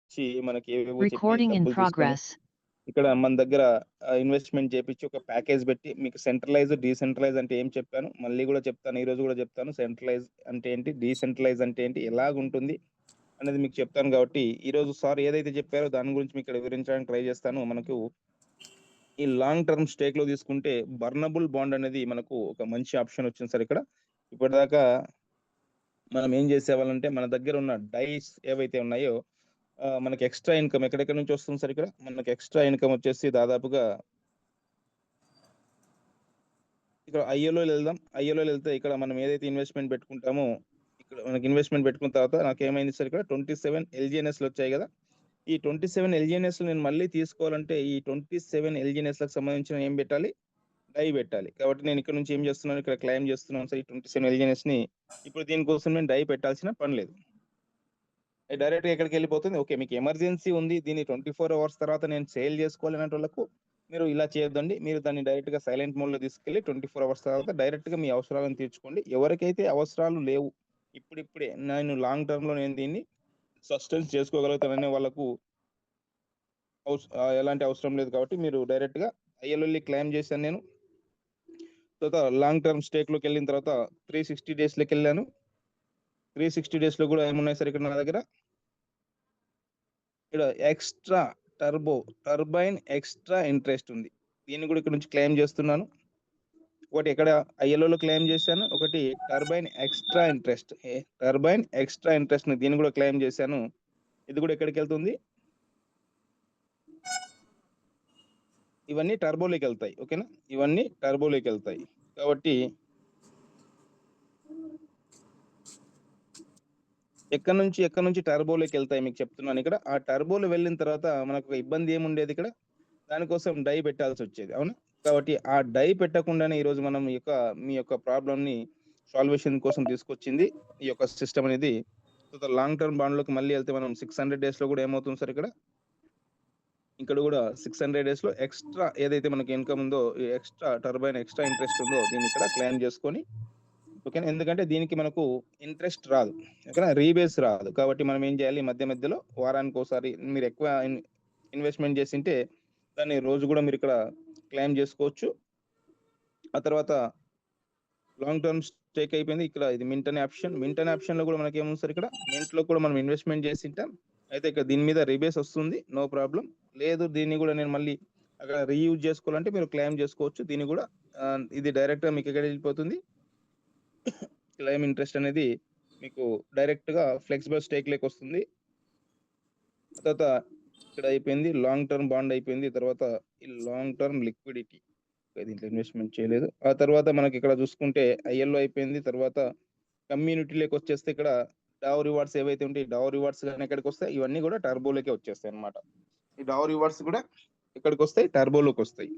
వచ్చి మనకి ఏవేవో చెప్పి Recording in డబ్బులు తీసుకొని progress. ఇక్కడ మన దగ్గర ఇన్వెస్ట్మెంట్ చేపించి ఒక ప్యాకేజ్ పెట్టి మీకు సెంట్రలైజ్ డీసెంట్రలైజ్ అంటే ఏం చెప్పాను మళ్ళీ కూడా చెప్తాను, ఈ రోజు కూడా చెప్తాను. సెంట్రలైజ్ అంటే ఏంటి, డీసెంట్రలైజ్ అంటే ఏంటి, ఎలాగుంటుంది అనేది మీకు చెప్తాను. కాబట్టి ఈ రోజు సార్ ఏదైతే చెప్పారో దాని గురించి మీకు ఇక్కడ వివరించడానికి ట్రై చేస్తాను. మనకు ఈ లాంగ్ టర్మ్ స్టేక్ లో తీసుకుంటే బర్నబుల్ బాండ్ అనేది మనకు ఒక మంచి ఆప్షన్ వచ్చింది సార్. ఇక్కడ ఇప్పటిదాకా మనం ఏం చేసేవాళ్ళంటే మన దగ్గర ఉన్న డైస్ ఏవైతే ఉన్నాయో మనకి ఎక్స్ట్రా ఇన్కమ్ ఎక్కడెక్కడ నుంచి వస్తుంది సార్. ఇక్కడ మనకి ఎక్స్ట్రా ఇన్కమ్ వచ్చేసి దాదాపుగా ఇక్కడ ఐఏలో వెళ్దాం. ఐఏలో వెళ్తే ఇక్కడ మనం ఏదైతే ఇన్వెస్ట్మెంట్ పెట్టుకుంటామో ఇక్కడ మనకి ఇన్వెస్ట్మెంట్ పెట్టుకున్న తర్వాత నాకు ఏమైంది సార్, ఇక్కడ 27 ఎల్జిఎన్ఎస్లు వచ్చాయి కదా. ఈ 27 ఎల్జిఎన్ఎస్ నేను మళ్ళీ తీసుకోవాలంటే ఈ 27 ఎల్జిఎన్ఎస్ లకు సంబంధించిన ఏం పెట్టాలి, డై పెట్టాలి. కాబట్టి నేను ఇక్కడ నుంచి ఏం చేస్తున్నాను, ఇక్కడ క్లైమ్ చేస్తున్నాను సార్ ఈ 27 ఎల్జిఎన్ఎస్ ని. ఇప్పుడు దీనికోసం నేను డై పెట్టాల్సిన పని లేదు, డైరెక్ట్ గా ఎక్కడికి వెళ్ళిపోతుంది. ఓకే, మీకు ఎమర్జెన్సీ ఉంది, దీన్ని 24 అవర్స్ తర్వాత నేను సేల్ చేసుకోవాలనే వాళ్ళకు మీరు ఇలా చేయొద్దండి. మీరు దాన్ని డైరెక్ట్ గా సైలెంట్ మోడ్ లో తీసుకెళ్లి 24 అవర్స్ తర్వాత డైరెక్ట్ గా మీ అవసరాలను తీర్చుకోండి. ఎవరికైతే అవసరాలు లేవు, ఇప్పుడిప్పుడే నేను లాంగ్ టర్మ్ లో నేను దీన్ని సస్టైన్ చేసుకోగలుగుతాననే వాళ్ళకు ఎలాంటి అవసరం లేదు. కాబట్టి మీరు డైరెక్ట్ గా ఐఎల్ఎల్ఈ క్లైమ్ చేశాను నేను. తర్వాత లాంగ్ టర్మ్ స్టేక్ లోకి వెళ్ళిన తర్వాత 360 డేస్ లోకి వెళ్ళాను. 360 డేస్ లో కూడా ఏమున్నాయి సార్, ఇక్కడ నా దగ్గర ఇక్కడ ఎక్స్ట్రా టర్బైన్ ఎక్స్ట్రా ఇంట్రెస్ట్ ఉంది. దీన్ని కూడా ఇక్కడ నుంచి క్లెయిమ్ చేస్తున్నాను. ఒకటి ఇక్కడ ఐఎల్ఓలో క్లెయిమ్ చేశాను, ఒకటి టర్బైన్ ఎక్స్ట్రా ఇంట్రెస్ట్ ని దీన్ని కూడా క్లెయిమ్ చేశాను. ఇది కూడా ఎక్కడికి వెళ్తుంది, ఇవన్నీ టర్బోలోకి వెళ్తాయి. ఓకేనా, ఇవన్నీ టర్బోలోకి వెళ్తాయి. కాబట్టి ఎక్కడి నుంచి టర్బోలోకి వెళ్తాయి మీకు చెప్తున్నాను. ఇక్కడ ఆ టర్బోలో వెళ్ళిన తర్వాత మనకు ఇబ్బంది ఏముండేది, ఇక్కడ దానికోసం డై పెట్టాల్సి వచ్చేది, అవునా. కాబట్టి ఆ డై పెట్టకుండానే ఈరోజు మనం మీ యొక్క ప్రాబ్లమ్ ని సాల్వేషన్ కోసం తీసుకొచ్చింది ఈ యొక్క సిస్టమ్ అనేది. లాంగ్ టర్మ్ బాండ్ లోకి మళ్ళీ వెళ్తే మనం 600 డేస్ లో కూడా ఏమవుతుంది సార్, ఇక్కడ కూడా 600 డేస్ లో ఎక్స్ట్రా ఏదైతే మనకి ఇన్కమ్ ఉందో, ఎక్స్ట్రా టర్బైన్ ఎక్స్ట్రా ఇంట్రెస్ట్ ఉందో దీన్ని ఇక్కడ క్లెయిమ్ చేసుకొని, ఓకేనా. ఎందుకంటే దీనికి మనకు ఇంట్రెస్ట్ రాదు, ఓకేనా, రీబేస్ రాదు. కాబట్టి మనం ఏం చేయాలి, మధ్య మధ్యలో వారానికి ఒకసారి మీరు ఎక్కువ ఇన్వెస్ట్మెంట్ చేసింటే దాన్ని రోజు కూడా మీరు ఇక్కడ క్లెయిమ్ చేసుకోవచ్చు. ఆ తర్వాత లాంగ్ టర్మ్ స్టేక్ అయిపోయింది. ఇక్కడ ఇది మింట్ అనే ఆప్షన్ లో కూడా మనకి ఏముంది సార్, ఇక్కడ మింట్ లో కూడా మనం ఇన్వెస్ట్మెంట్ చేసింటాం. అయితే ఇక్కడ దీని మీద రీబేస్ వస్తుంది, నో ప్రాబ్లం. లేదు దీన్ని కూడా నేను మళ్ళీ అక్కడ రీయూజ్ చేసుకోవాలంటే మీరు క్లెయిమ్ చేసుకోవచ్చు. దీన్ని కూడా ఇది డైరెక్ట్ గా మీకు ఎక్కడ వెళ్ళిపోతుంది, క్లెయిమ్ ఇంట్రెస్ట్ అనేది మీకు డైరెక్ట్ గా ఫ్లెక్సిబుల్ స్టేక్ లేక వస్తుంది. తర్వాత ఇక్కడ అయిపోయింది లాంగ్ టర్మ్ బాండ్ అయిపోయింది. తర్వాత ఈ లాంగ్ టర్మ్ లిక్విడిటీ దీంట్లో ఇన్వెస్ట్మెంట్ చేయలేదు. ఆ తర్వాత మనకి ఇక్కడ చూసుకుంటే ఐఎల్ఓ అయిపోయింది. తర్వాత కమ్యూనిటీలోకి వచ్చేస్తే ఇక్కడ డావ్ రివార్డ్స్ ఏవైతే ఉంటాయి, డావ్ రివార్డ్స్ కానీ ఎక్కడికి వస్తాయి, ఇవన్నీ కూడా టర్బోలోకే వచ్చేస్తాయి అనమాట. ఈ డావ్ రివార్డ్స్ కూడా ఎక్కడికి వస్తాయి, టర్బోలోకి వస్తాయి.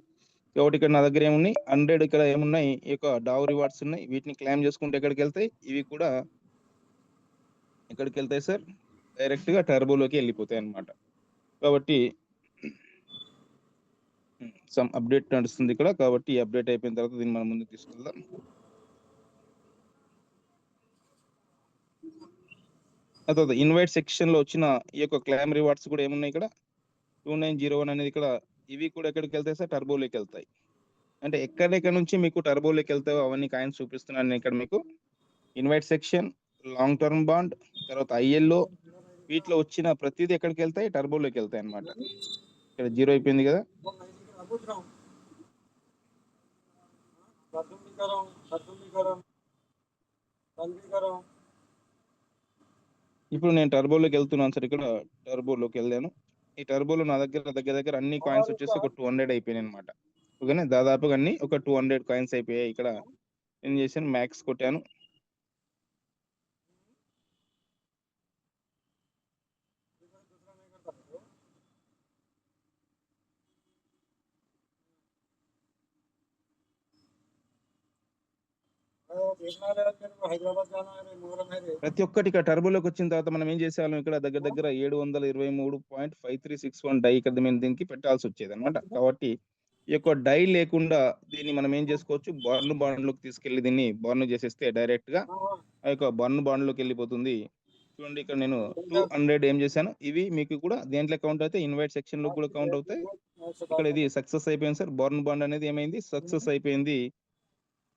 కాబట్టి ఇక్కడ నా దగ్గర ఏమున్నాయి 100 ఇక్కడ ఏమున్నాయి, ఈ యొక్క డావ్ రివార్డ్స్ ఉన్నాయి. వీటిని క్లెయిమ్ చేసుకుంటే ఎక్కడికి వెళ్తాయి, ఇవి కూడా ఎక్కడికి వెళ్తాయి సార్, డైరెక్ట్ గా టర్బోలోకి వెళ్ళిపోతాయి అనమాట. కాబట్టి సమ్ అప్డేట్ నడుస్తుంది ఇక్కడ. కాబట్టి ఈ అప్డేట్ అయిపోయిన తర్వాత దీన్ని మనం ముందుకు తీసుకెళ్దాం. ఆ తర్వాత ఇన్వైట్ సెక్షన్ లో వచ్చిన ఈ యొక్క క్లెయిమ్ రివార్డ్స్ కూడా ఏమున్నాయి, ఇక్కడ 2901 అనేది ఇక్కడ, ఇవి కూడా ఎక్కడికి వెళ్తాయి సార్, టర్బోలోకి వెళ్తాయి. అంటే ఎక్కడెక్కడ నుంచి మీకు టర్బోలోకి వెళ్తాయో అవన్నీ కాయిన్స్ చూపిస్తున్నాను ఇక్కడ మీకు. Invite section, long term bond, తర్వాత ఐఎల్ఓ, వీటిలో వచ్చిన ప్రతిదీ ఎక్కడికి వెళ్తాయి, టర్బోలోకి వెళ్తాయి అనమాట. ఇక్కడ 0 అయిపోయింది కదా. ఇప్పుడు నేను టర్బోలోకి వెళ్తున్నాను సార్. ఇక్కడ టర్బోలోకి వెళ్ళాను. ఈ టర్బోలో నా దగ్గర అన్ని కాయిన్స్ వచ్చేసి ఒక 200 అయిపోయినాయి అనమాట. ఓకేనా, దాదాపుగా అన్ని ఒక 200 కాయిన్స్ అయిపోయాయి. ఇక్కడ ఏం చేశాను, మ్యాక్స్ కొట్టాను. ప్రతి ఒక్కటి ఇక్కడ టర్బోలోకి వచ్చిన తర్వాత మనం ఏం చేసేవాళ్ళం, ఇక్కడ దగ్గర 723.5361 డై ఇక్కడ మేము దీనికి పెట్టాల్సి వచ్చేది అనమాట. కాబట్టి ఈ యొక్క డై లేకుండా దీన్ని మనం ఏం చేసుకోవచ్చు, బర్న్ బాండ్ లోకి తీసుకెళ్లి దీన్ని బర్న్ చేసేస్తే డైరెక్ట్ గా ఆ యొక్క బర్న్ బాండ్ లోకి వెళ్ళిపోతుంది. చూడండి ఇక్కడ నేను 200 ఏం చేశాను. ఇవి మీకు కూడా దేంట్లో కౌంట్ అవుతాయి, ఇన్వైట్ సెక్షన్‌లో కూడా కౌంట్ అవుతాయి. ఇక్కడ ఇది సక్సెస్ అయిపోయింది సార్. బోర్న్ బాండ్ అనేది ఏమైంది, సక్సెస్ అయిపోయింది.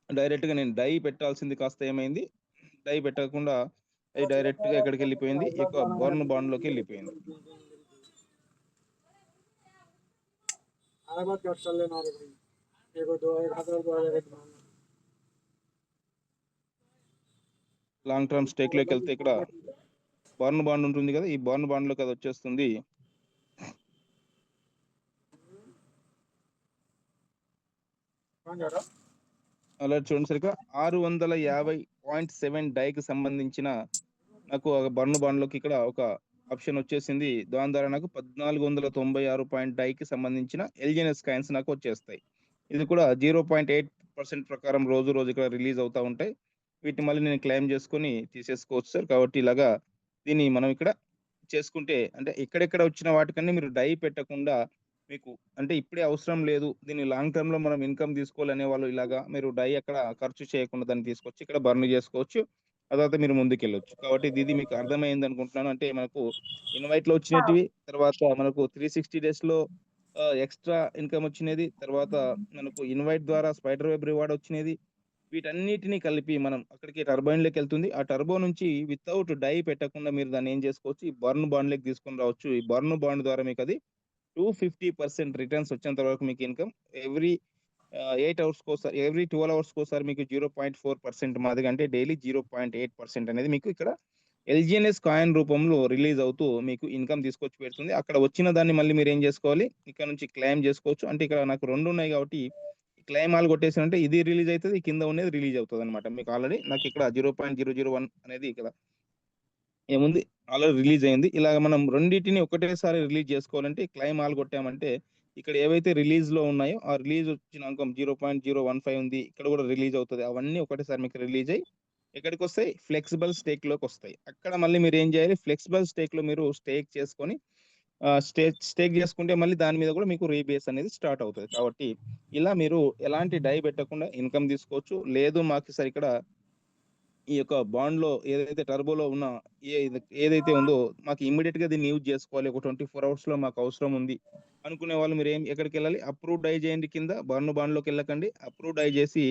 డైరెక్ట్‌గా నేను డై పెట్టాల్సింది కాస్త ఏమైంది, డై పెట్టకుండా అది డైరెక్ట్‌గా ఎక్కడికెళ్ళిపోయింది, ఈ యొక్క బోర్న్ బాండ్‌లోకెళ్ళిపోయింది. లాంగ్ టర్మ్ స్టేక్‌లోకెళ్తే ఇక్కడ బోర్న్ బాండ్ ఉంటుంది కదా, ఈ బోర్న్ బాండ్‌లోకి అది వచ్చేస్తుంది. అలా చూడండి సార్, ఇక్కడ 650.7 డైకి సంబంధించిన నాకు బోర్న్ బాండ్‌లోకి ఇక్కడ ఒక ఆప్షన్ వచ్చేసింది. దాని ద్వారా నాకు 1496 పాయింట్ డైకి సంబంధించిన ఎల్‌జీఎన్ఎస్ కాయిన్స్ నాకు వచ్చేస్తాయి. ఇది కూడా 0.8% ప్రకారం రోజు రోజు ఇక్కడ రిలీజ్ అవుతా ఉంటాయి. వీటిని మళ్ళీ నేను క్లెయిమ్ చేసుకొని తీసేసుకోవచ్చు సార్. కాబట్టి ఇలాగా దీన్ని మనం ఇక్కడ చేసుకుంటే, అంటే ఎక్కడెక్కడ వచ్చిన వాటికన్నా మీరు డై పెట్టకుండా, మీకు అంటే ఇప్పుడే అవసరం లేదు, దీన్ని లాంగ్ టర్మ్‌లో మనం ఇన్‌కమ్ తీసుకోవాలనే వాళ్ళు ఇలాగా మీరు డై ఎక్కడ ఖర్చు చేయకుండా దాన్ని తీసుకొచ్చి ఇక్కడ బర్న్ చేసుకోవచ్చు. ఆ తర్వాత మీరు ముందుకెళ్ళొచ్చు. కాబట్టి ఇది మీకు అర్థమైందనుకుంటున్నాను. అంటే మనకు ఇన్‌వైట్‌లో వచ్చినటివి, తర్వాత మనకు 360 డేస్‌లో ఎక్స్‌ట్రా ఇన్‌కమ్ వచ్చినది, తర్వాత మనకు ఇన్‌వైట్ ద్వారా స్పైడర్ వెబ్ రివార్డ్ వచ్చినది. వీటన్నిటిని కలిపి మనం అక్కడికి టర్బైన్‌లోకెళ్తుంది. ఆ టర్బో నుంచి వితౌట్ డై పెట్టకుండా మీరు దాన్ని ఏం చేసుకోవచ్చు, ఈ బర్న్ బాండ్‌లోకి తీసుకొని రావచ్చు. ఈ బర్న్ బాండ్ ద్వారా మీకది 250% రిటర్న్స్ వచ్చేంత వరకు మీకు ఇన్‌కమ్ ఎవ్రీ 8 అవర్స్‌కోసారి, ఎవ్రీ 12 అవర్స్‌కోసారి మీకు 0.4% మాదిరిగా, అంటే డైలీ 0.8% అనేది మీకు ఇక్కడ ఎల్‌జీఎన్ఎస్ కాయిన్ రూపంలో రిలీజ్ అవుతూ మీకు ఇన్‌కమ్ తీసుకొచ్చి పెడుతుంది. అక్కడ వచ్చిన దాన్ని మళ్ళీ మీరేం జేసుకోవాలి, ఇక్కడ నుంచి క్లెయిమ్ జేసుకోవచ్చు. అంటే ఇక్కడ నాకు 2 ఉన్నాయి గాబట్టి, క్లెయిమ్ ఆల్ కొట్టేసానంటే ఇది రిలీజ్ అయితది, కింద ఉన్నది రిలీజ్ అవుతదనమాట. మీకు ఆల్రెడీ నాకిక్కడ 0.001 అనేది ఇక్కడ ఏముంది, ఆల్రెడీ రిలీజ్ అయింది. ఇలాగ మనం రెండిటిని ఒకటేసారి రిలీజ్ జేసుకోవాలంటే క్లెయిమ్ ఆల్ కొట్టామంటే, ఇక్కడ ఏవైతే రిలీజ్‌లో ఉన్నాయో, ఆ రిలీజ్ వచ్చిన అంకం 0.015 ఉంది. ఇక్కడ గూడా రిలీజ్ అవుతది. అవన్నీ ఒకటేసారి మీకు రిలీజ్ అయ్యి ఎక్కడికొస్తాయి, ఫ్లెక్సిబుల్ స్టేక్‌లోకొస్తాయి. అక్కడ మళ్ళీ మీరేం జేయాలి, ఫ్లెక్సిబుల్ స్టేక్‌లో మీరు స్టేక్ చేసుకొని స్టేక్ జేసుకుంటే మళ్ళీ దాని మీద గూడా మీకు రీబేస్ అనేది స్టార్ట్ అవుతది. కాబట్టి ఇలా మీరు ఎలాంటి డై పెట్టకుండా ఇన్‌కమ్ తీసుకోవచ్చు. లేదు మాకు సార్ ఇక్కడ ఈ యొక్క బాండ్‌లో ఏదైతే టర్బోలో ఉన్న ఏదైతే ఉందో, మాకు ఇమ్మీడియేట్‌గా దీన్ని యూజ్ జేసుకోవాలి, ఒక 24 అవర్స్‌లో మాకు అవసరం ఉంది అనుకునే వాళ్ళు ఎక్కడికెళ్ళాలి, అప్రూవ్ డై చేయండి కింద. బాండ్‌లోకెళ్ళకండి. అప్రూవ్ డై జేసి,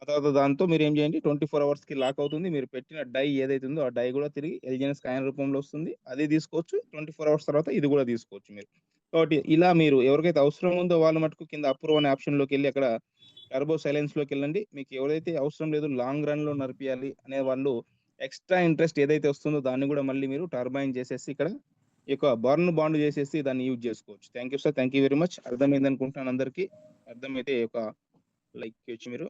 ఆ తర్వాత దాంతో మీరేం చేయండి, 24 అవర్స్‌కి లాక్ అవుతుంది. మీరు పెట్టిన డై ఏదైతే ఉందో, ఆ డై గూడా తిరిగి ఎల్‌జీఎన్ఎస్ కాయిన్ రూపంలో వస్తుంది. అది తీసుకోవచ్చు. 24 అవర్స్ తర్వాత ఇది గూడా తీసుకోవచ్చు మీరు. కాబట్టి ఇలా మీరు ఎవరికైతే అవసరం ఉందో వాళ్ళు మటుకు కింద అప్రూవ్ అనే ఆప్షన్‌లోకెళ్ళి అక్కడ టర్బో సైలెన్స్‌లోకెళ్ళండి. మీకు ఎవరైతే అవసరం లేదు, లాంగ్ రన్‌లో నడిపియాలి అనే వాళ్ళు, ఎక్స్‌ట్రా ఇంట్రెస్ట్ ఏదైతే వస్తుందో దాన్ని గూడా మళ్ళీ మీరు టర్బైన్ చేసేసి ఇక్కడ ఈ యొక్క బర్న్ బాండ్ చేసేసి దాన్ని యూజ్ చేసుకోవచ్చు. Thank you sir. Thank you very much. అర్థమైందనుకుంటున్నాను అందరికి. అర్థమైతే ఒక లైక్ చేయొచ్చు మీరు.